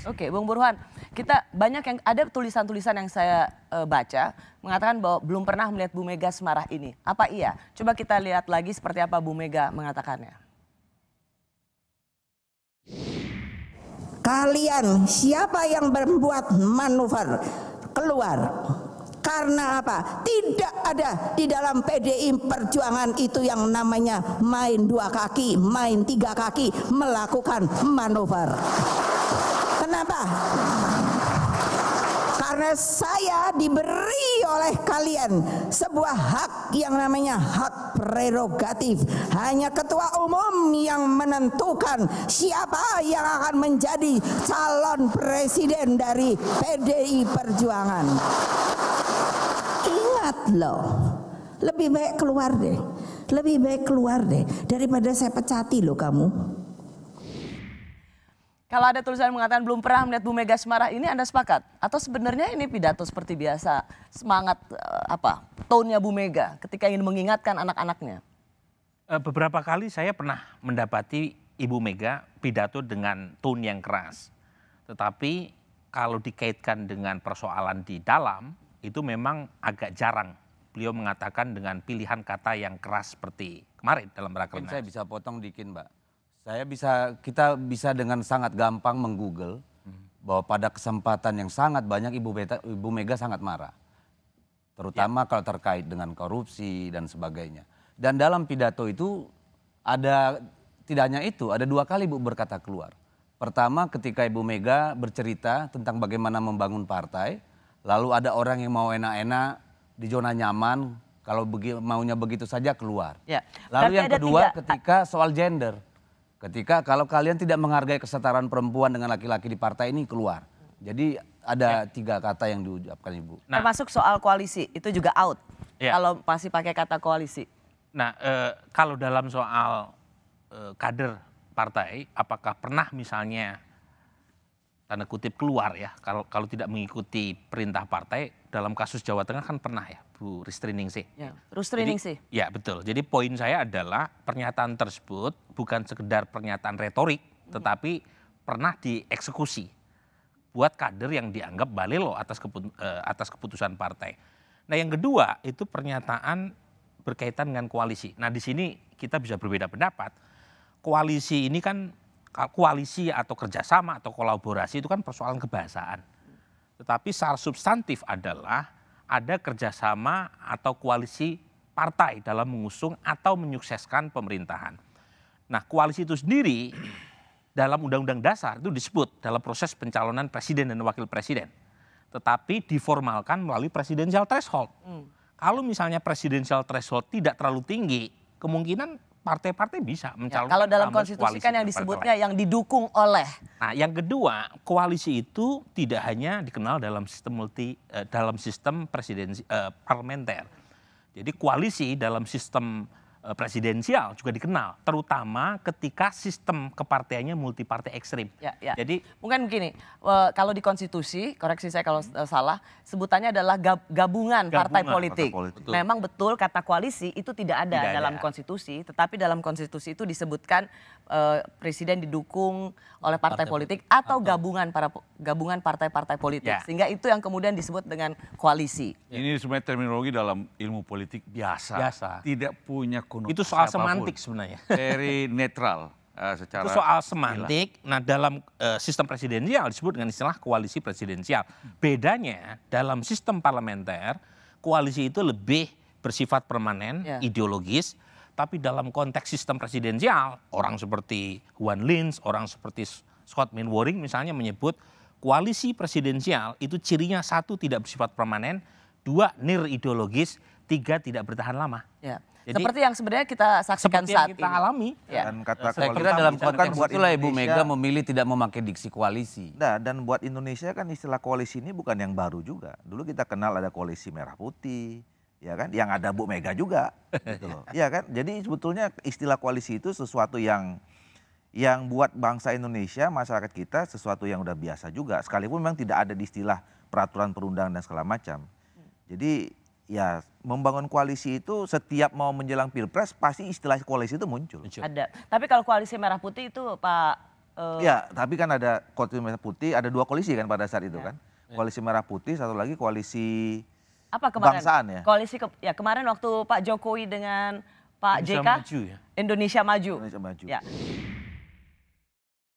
Oke, Bung Burhan, kita banyak yang ada tulisan-tulisan yang saya baca mengatakan bahwa belum pernah melihat Bu Mega semarah ini. Apa iya? Coba kita lihat lagi seperti apa Bu Mega mengatakannya. Kalian siapa yang membuat manuver keluar? Karena apa? Tidak ada di dalam PDI Perjuangan itu yang namanya main 2 kaki, main 3 kaki, melakukan manuver. Kenapa? Karena saya diberi oleh kalian sebuah hak yang namanya hak prerogatif. Hanya ketua umum yang menentukan siapa yang akan menjadi calon presiden dari PDI Perjuangan. Ingat loh, lebih baik keluar deh. Lebih baik keluar deh daripada saya pecati loh kamu. Kalau ada tulisan yang mengatakan belum pernah melihat Bu Mega semarah ini, Anda sepakat? Atau sebenarnya ini pidato seperti biasa, semangat tone-nya Bu Mega ketika ingin mengingatkan anak-anaknya? Beberapa kali saya pernah mendapati Ibu Mega pidato dengan tone yang keras. Tetapi kalau dikaitkan dengan persoalan di dalam, itu memang agak jarang beliau mengatakan dengan pilihan kata yang keras seperti kemarin dalam rakernas. Saya bisa potong dikit, Mbak. Kita bisa dengan sangat gampang menggoogle bahwa pada kesempatan yang sangat banyak Ibu Mega sangat marah. Terutama kalau terkait dengan korupsi dan sebagainya. Dan dalam pidato itu tidak hanya itu, ada 2 kali Bu berkata keluar. Pertama ketika Ibu Mega bercerita tentang bagaimana membangun partai, lalu ada orang yang mau enak-enak di zona nyaman, kalau maunya begitu saja keluar. Ya. Lalu yang kedua ketika soal gender. Ketika kalau kalian tidak menghargai kesetaraan perempuan dengan laki-laki di partai ini keluar. Jadi ada 3 kata yang diucapkan Ibu. Nah, termasuk soal koalisi, itu juga out. Ya. Kalau masih pakai kata koalisi. Nah, kalau dalam soal kader partai, apakah pernah misalnya tanda kutip keluar ya, kalau tidak mengikuti perintah partai, dalam kasus Jawa Tengah kan pernah ya, Bu Rustriningsih. Ya, Rustriningsih. Ya betul, jadi poin saya adalah pernyataan tersebut bukan sekedar pernyataan retorik, tetapi pernah dieksekusi buat kader yang dianggap balelo atas keputusan partai. Nah yang kedua itu pernyataan berkaitan dengan koalisi. Nah di sini kita bisa berbeda pendapat. Koalisi ini kan, koalisi atau kerjasama atau kolaborasi itu kan persoalan kebahasaan. Tetapi secara substantif adalah ada kerjasama atau koalisi partai dalam mengusung atau menyukseskan pemerintahan. Nah koalisi itu sendiri dalam Undang-Undang Dasar itu disebut dalam proses pencalonan presiden dan wakil presiden. Tetapi diformalkan melalui presidensial threshold. Kalau misalnya presidensial threshold tidak terlalu tinggi, kemungkinan partai-partai bisa mencalonkan. Kalau dalam konstitusi kan yang disebutnya yang didukung oleh. Nah, yang kedua, koalisi itu tidak hanya dikenal dalam sistem presidensi parlementer. Jadi koalisi dalam sistem presidensial juga dikenal, terutama ketika sistem kepartaiannya multipartai ekstrim. Ya. Jadi mungkin begini, kalau di konstitusi, koreksi saya kalau salah, sebutannya adalah gabungan partai politik. Memang betul kata koalisi itu tidak ada dalam konstitusi, tetapi dalam konstitusi itu disebutkan presiden didukung oleh partai politik atau gabungan partai-partai politik. Ya. Sehingga itu yang kemudian disebut dengan koalisi. Ini sebenarnya terminologi dalam ilmu politik biasa. Tidak punya konotasi itu soal apapun. semantik sebenarnya. Very netral secara. Itu soal semantik. Nah dalam sistem presidensial disebut dengan istilah koalisi presidensial. Bedanya dalam sistem parlementer, koalisi itu lebih bersifat permanen, ideologis. Tapi dalam konteks sistem presidensial, orang seperti Juan Lins, orang seperti Scott Mainwaring misalnya menyebut koalisi presidensial itu cirinya 1 tidak bersifat permanen, 2 nir ideologis, 3 tidak bertahan lama. Ya. Jadi, seperti yang sebenarnya kita saksikan saat yang kita ini. alami. Ya. Dan kata Saya kira dalam konteks itulah Ibu Mega memilih tidak memakai diksi koalisi. Nah, dan buat Indonesia kan istilah koalisi ini bukan yang baru juga. Dulu kita kenal ada koalisi merah putih, ya kan? Yang ada Bu Mega juga, gitu loh. Iya kan? Jadi sebetulnya istilah koalisi itu sesuatu yang buat bangsa Indonesia, masyarakat kita sesuatu yang udah biasa juga. Sekalipun memang tidak ada di istilah peraturan perundangan dan segala macam. Jadi ya membangun koalisi itu setiap mau menjelang pilpres pasti istilah koalisi itu muncul. Ada. Tapi kalau koalisi merah putih itu Pak Ya, tapi kan ada koalisi merah putih, ada 2 koalisi kan pada saat itu kan. Koalisi merah putih, satu lagi koalisi apa kemarin? kebangsaan ya. Koalisi kemarin waktu Pak Jokowi dengan Pak JK, Maju ya? Indonesia Maju. Indonesia Maju. Ya.